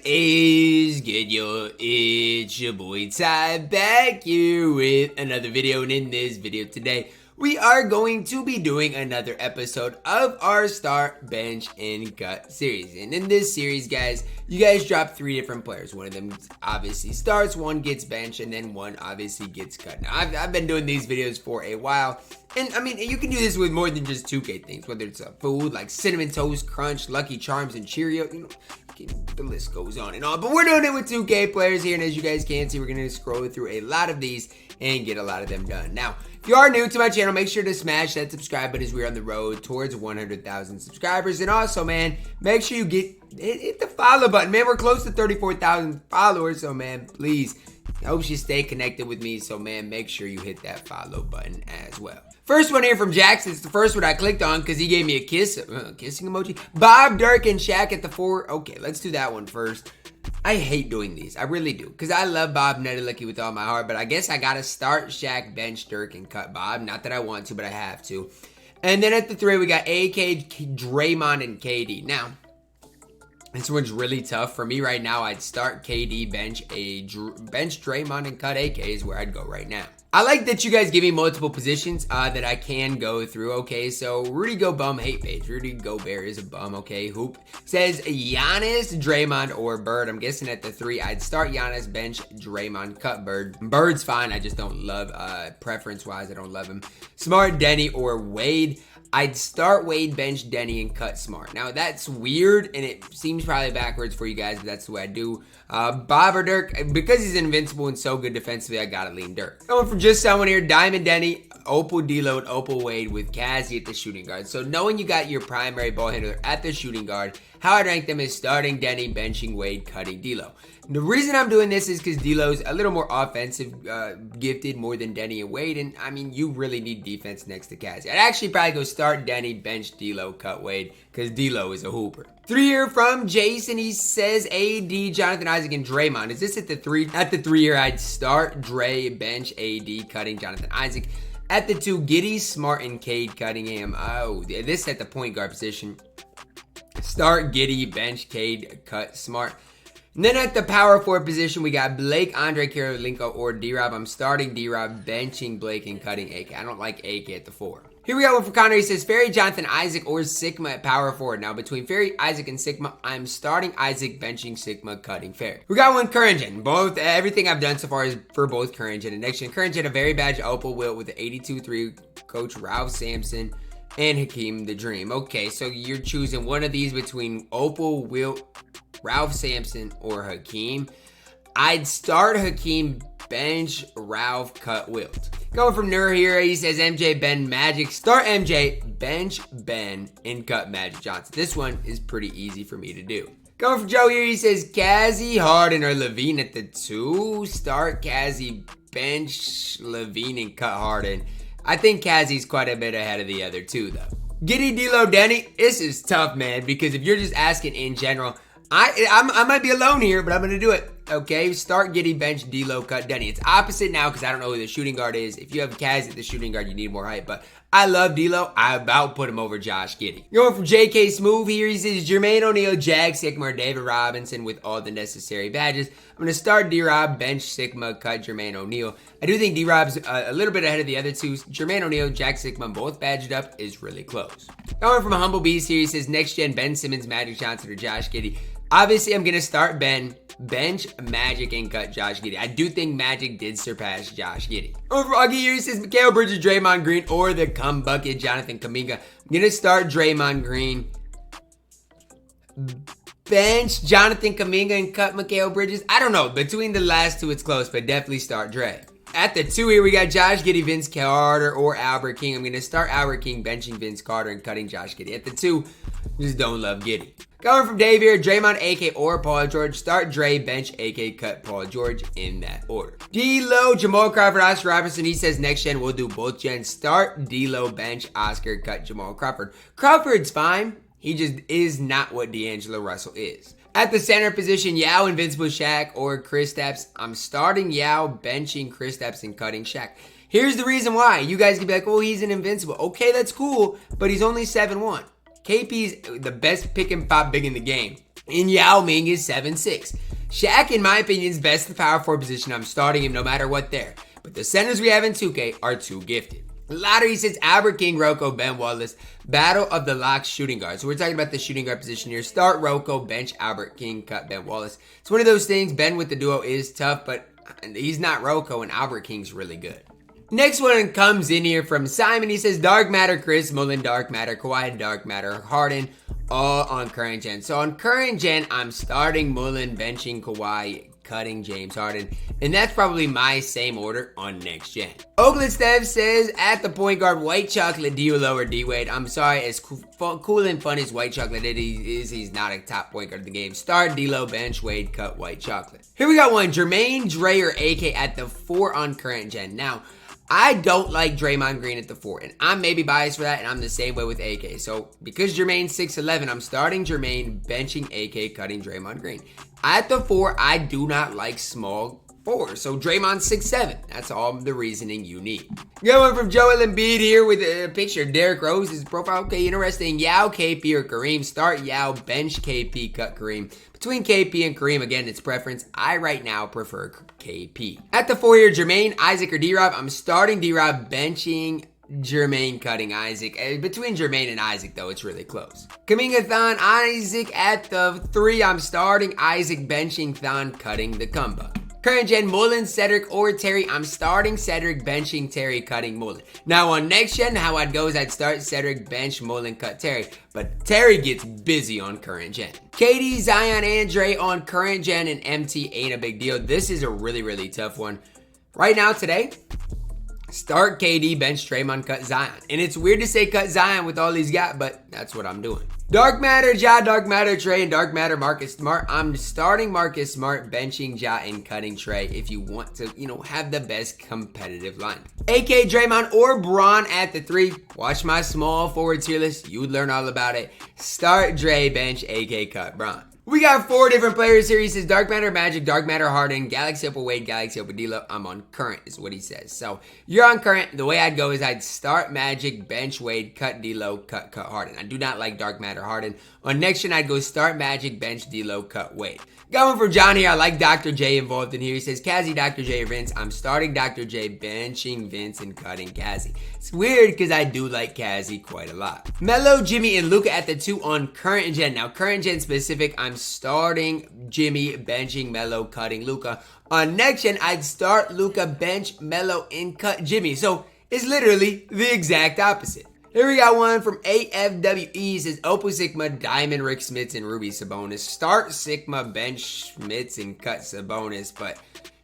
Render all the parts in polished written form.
is good, yo? It's your boy Ty back here with another video, and in this video today we are going to be doing another episode of our start, bench, and cut series. And in this series, guys, you guys drop 3 different players. One of them obviously starts, one gets bench, and then one obviously gets cut. Now, I've been doing these videos for a while, and I mean, you can do this with more than just 2K things, whether it's a food like Cinnamon Toast Crunch, Lucky Charms, and Cheerio, you know, the list goes on and on. But we're doing it with 2K players here, and as you guys can see, we're going to scroll through a lot of these and get a lot of them done. Now, if you are new to my channel, make sure to smash that subscribe button as we're on the road towards 100,000 subscribers. And also, man, make sure you hit the follow button. Man, we're close to 34,000 followers, so man, please, I hope you stay connected with me. So man, make sure you hit that follow button as well. First one here from Jackson. It's the first one I clicked on because he gave me a kissing emoji. Bob, Dirk, and Shaq at the 4. Okay, let's do that one first. I hate doing these. I really do. Because I love Bob Nutty with all my heart. But I guess I got to start Shaq, bench, Dirk, and cut Bob. Not that I want to, but I have to. And then at the 3, we got AK, Draymond, and KD. Now, this one's really tough. For me right now, I'd start KD, bench Draymond, and cut AK is where I'd go right now. I like that you guys give me multiple positions that I can go through. Okay, so Rudy Go Bum hate page. Rudy Gobert is a bum. Okay, Hoop says Giannis, Draymond, or Bird. I'm guessing at the 3, I'd start Giannis, bench Draymond, cut Bird. Bird's fine. I just don't love preference-wise. I don't love him. Smart, Denny, or Wade. I'd start Wade, bench Denny, and cut Smart. Now, that's weird, and it seems probably backwards for you guys, but that's the way I do. Bob or Dirk, because he's invincible and so good defensively, I gotta lean Dirk. Going from just someone here, Diamond Denny, Opal D-Lo, and Opal Wade with Cassie at the shooting guard. So knowing you got your primary ball handler at the shooting guard, how I'd rank them is starting Denny, benching Wade, cutting D-Lo. The reason I'm doing this is because D-Lo's a little more offensive gifted more than Denny and Wade, and I mean, you really need defense next to Cassie. I'd actually probably go start Denny, bench D-Lo, cut Wade, because D-Lo is a hooper. 3 here from Jason. He says AD, Jonathan Isaac, and Draymond. Is this at the 3? At the 3 here, I'd start Dre, bench AD, cutting Jonathan Isaac. At the 2, Giddey, Smart, and Cade, cutting him. Oh, this at the point guard position. Start Giddey, bench Cade, cut Smart. And then at the power forward position, we got Blake, Andre, Karolinko, or D-Rob. I'm starting D-Rob, benching Blake, and cutting AK. I don't like AK at the 4. Here we got one for Connor. He says, Ferry, Jonathan, Isaac, or Sigma at power forward. Now, between Ferry, Isaac, and Sigma, I'm starting Isaac, benching Sigma, cutting Ferry. We got one current gen. Everything I've done so far is for both current gen and next gen. Current gen, a very bad Opal Wilt with the 82-3, Coach Ralph Sampson, and Hakeem the Dream. Okay, so you're choosing one of these between Opal, Wilt, Ralph Sampson, or Hakeem. I'd start Hakeem, bench Ralph, cut Wilt. Going from Nur here, he says MJ, Ben, Magic. Start MJ, bench Ben, and cut Magic Johnson. This one is pretty easy for me to do. Going from Joe here, he says Cassie, Harden, or Levine at the 2. Start Cassie, bench Levine, and cut Harden. I think Cassie's quite a bit ahead of the other 2, though. Giddey, D-Lo, Denny. This is tough, man, because if you're just asking in general, I might be alone here, but I'm going to do it. Okay, start Giddey, bench D-Lo, cut Denny. It's opposite now because I don't know who the shooting guard is. If you have Kaz at the shooting guard, you need more height. But I love D-Lo. I about put him over Josh Giddey. Going from JK Smooth here, he says Jermaine O'Neal, Jag, Sigma, David Robinson with all the necessary badges. I'm going to start D-Rob, bench Sigma, cut Jermaine O'Neal. I do think D-Rob's a little bit ahead of the other 2. Jermaine O'Neal, Jag, Sigma, both badged up is really close. Going from Humble Beast here, he says next gen Ben Simmons, Magic Johnson, or Josh Giddey. Obviously, I'm going to start Ben, bench Magic, and cut Josh Giddey. I do think Magic did surpass Josh Giddey. Over Augie here, he says Mikal Bridges, Draymond Green, or the cum bucket Jonathan Kuminga. I'm going to start Draymond Green, bench Jonathan Kuminga, and cut Mikal Bridges. I don't know. Between the last 2, it's close, but definitely start Dre. At the 2 here, we got Josh Giddey, Vince Carter, or Albert King. I'm going to start Albert King, benching Vince Carter, and cutting Josh Giddey. At the 2, just don't love Giddey. Going from Dave here, Draymond, AK, or Paul George. Start Dre, bench, AK, cut Paul George in that order. D-Lo, Jamal Crawford, Oscar Robertson. He says next gen, we'll do both gens. Start D-Lo, bench, Oscar, cut Jamal Crawford. Crawford's fine. He just is not what D'Angelo Russell is. At the center position, Yao, Invincible, Shaq, or Kristaps. I'm starting Yao, benching Kristaps, and cutting Shaq. Here's the reason why. You guys can be like, oh, he's an Invincible. Okay, that's cool, but he's only 7'1". KP's the best pick and pop big in the game. And Yao Ming is 7'6". Shaq, in my opinion, is best at the power forward position. I'm starting him no matter what there. But the centers we have in 2K are too gifted. Lottery says Albert King, Rocco, Ben Wallace. Battle of the Locks shooting guard. So we're talking about the shooting guard position here. Start Rocco, bench Albert King, cut Ben Wallace. It's one of those things. Ben with the duo is tough, but he's not Rocco, and Albert King's really good. Next one comes in here from Simon. He says Dark Matter, Chris Mullin, Dark Matter, Kawhi, Dark Matter, Harden, all on current gen. So on current gen, I'm starting Mullin, benching Kawhi, cutting James Harden, and that's probably my same order on next gen. Oakland Steph says at the point guard, White Chocolate, D'Lo or D-Wade. I'm sorry, as cool and fun as White Chocolate is, he's not a top point guard of the game. Start D'Lo, bench Wade, cut White Chocolate. Here we got one, Jermaine, Dre, or AK at the 4 on current gen. Now, I don't like Draymond Green at the 4, and I'm maybe biased for that, and I'm the same way with AK. So, because Jermaine's 6'11", I'm starting Jermaine, benching AK, cutting Draymond Green. At the 4, I do not like small 4, so Draymond's 6'7". That's all the reasoning you need. Going from Joel Embiid here with a picture of Derrick Rose's profile. Okay, interesting. Yao, KP, or Kareem. Start Yao, bench KP, cut Kareem. Between KP and Kareem, again, it's preference. I right now prefer KP. At the 4 here, Jermaine, Isaac, or D-Rob. I'm starting D-Rob, benching Jermaine, cutting Isaac. Between Jermaine and Isaac, though, it's really close. Kuminga, Thon, Isaac at the 3. I'm starting Isaac, benching Thon, cutting the Kumba. Current gen, Mullin, Cedric, or Terry. I'm starting Cedric, benching Terry, cutting Mullin. Now on next gen, how I'd go is I'd start Cedric, bench Mullin, cut Terry. But Terry gets busy on current gen. KD, Zion, Andre on current gen, and MT ain't a big deal. This is a really, really tough one. Right now, today, start KD, bench Draymond, cut Zion. And it's weird to say cut Zion with all he's got, but that's what I'm doing. Dark Matter, Ja, Dark Matter, Trey, and Dark Matter, Marcus Smart. I'm starting Marcus Smart, benching Ja, and cutting Trey if you want to, have the best competitive line. AK, Draymond, or Braun at the 3. Watch my small forward tier list. You'd learn all about it. Start Dre, bench, AK, cut Braun. We got 4 different players here. He says Dark Matter, Magic, Dark Matter, Harden, Galaxy Opal, Wade, Galaxy Opal, D'Lo. I'm on current is what he says. So you're on current. The way I'd go is I'd start Magic, bench Wade, cut D'Lo, cut Harden. I do not like Dark Matter Harden. On next gen, I'd go start Magic, bench D'Lo, cut Wade. Got one from John here. I like Dr. J involved in here. He says, Kazzy, Dr. J, or Vince. I'm starting Dr. J, benching Vince, and cutting Kazzy. It's weird because I do like Kazzy quite a lot. Melo, Jimmy, and Luka at the 2 on current gen. Now, current gen specific, I'm starting Jimmy, benching Melo, cutting Luka. On next gen, I'd start Luka, bench Melo, and cut Jimmy. So it's literally the exact opposite. Here we got one from AFWE. Says Opal, Sigma, Diamond, Rick Smits, and Ruby Sabonis. Start Sigma, bench Smits, and cut Sabonis, but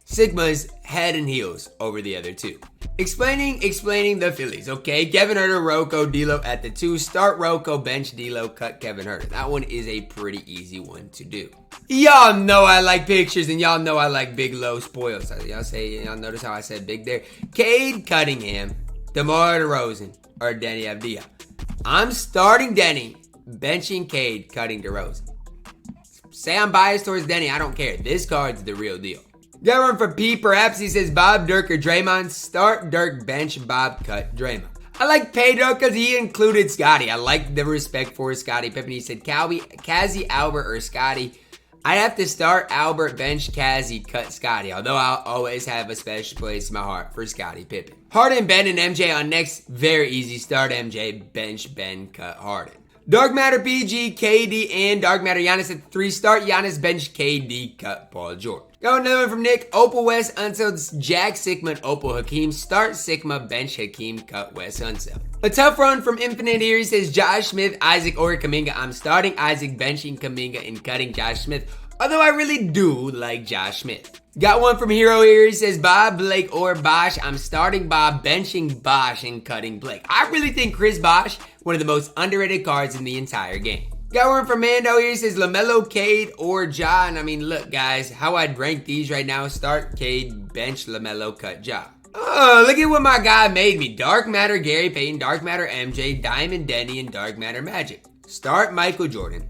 Sigma's head and heels over the other 2. Explaining the Phillies, okay? Kevin Huerter, Rocco, D'Lo at the 2. Start Rocco, bench D'Lo, cut Kevin Huerter. That one is a pretty easy one to do. Y'all know I like pictures, and y'all know I like big, low spoils. Y'all notice how I said big there? Cade Cunningham, DeMar DeRozan, or Denny Avdia. I'm starting Denny, benching Cade, cutting DeRozan. Say I'm biased towards Denny, I don't care. This card's the real deal. Got one for P. Perhaps he says Bob, Dirk, or Draymond. Start Dirk, bench Bob, cut Draymond. I like Pedro because he included Scotty. I like the respect for Scotty Pippen. He said Kazzy, Albert, or Scotty. I'd have to start Albert, bench Kazzy, cut Scotty. Although I'll always have a special place in my heart for Scotty Pippen. Harden, Ben, and MJ on next. Very easy. Start MJ, bench Ben, cut Harden. Dark Matter, PG, KD, and Dark Matter Giannis at the 3. Start Giannis, bench KD, cut Paul George. Got another one from Nick. Opal, West, Unseld, Jack, Sigma, and Opal, Hakeem. Start Sigma, bench Hakeem, cut West, Unseld. A tough run from Infinite here. He says Josh Smith, Isaac, or Kuminga. I'm starting Isaac, benching Kuminga, and cutting Josh Smith. Although I really do like Josh Smith. Got one from Hero here. He says Bob, Blake, or Bosh. I'm starting Bob, benching Bosh, and cutting Blake. I really think Chris Bosh, one of the most underrated cards in the entire game. Got one from Mando here. He says LaMelo, Cade, or Ja. And I mean, look, guys, how I'd rank these right now. Start Cade, bench LaMelo, cut Ja. Oh, look at what my guy made me. Dark Matter, Gary Payton, Dark Matter, MJ, Diamond, Denny, and Dark Matter, Magic. Start Michael Jordan,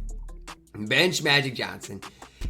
bench Magic Johnson,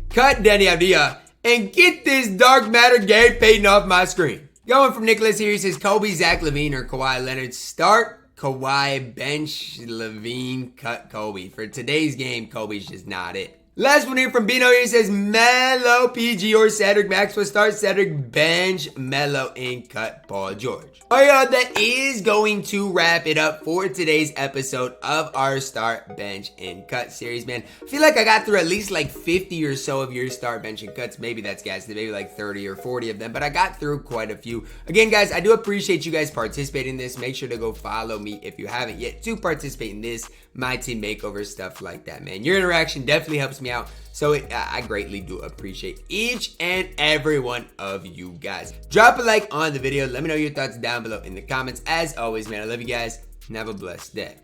cut Denny Avdia, and get this Dark Matter Gary Payton off my screen. Going from Nicholas here, he says Kobe, Zach LaVine, or Kawhi Leonard. Start Kawhi, bench LaVine, cut Kobe. For today's game, Kobe's just not it. Last one here from Bino here says Mello PG or Cedric Maxwell start, Cedric bench, Mello in cut, Paul George. Alright, that is going to wrap it up for today's episode of our start, bench, and cut series, man. I feel like I got through at least like 50 or so of your start, bench, and cuts. Maybe that's gas, maybe like 30 or 40 of them, but I got through quite a few. Again, guys, I do appreciate you guys participating in this. Make sure to go follow me if you haven't yet to participate in this, my team makeover, stuff like that, man. Your interaction definitely helps me out, so I greatly do appreciate each and every one of you guys. Drop a like on the video. Let me know your thoughts down below in the comments. As always, man, I love you guys and have a blessed day.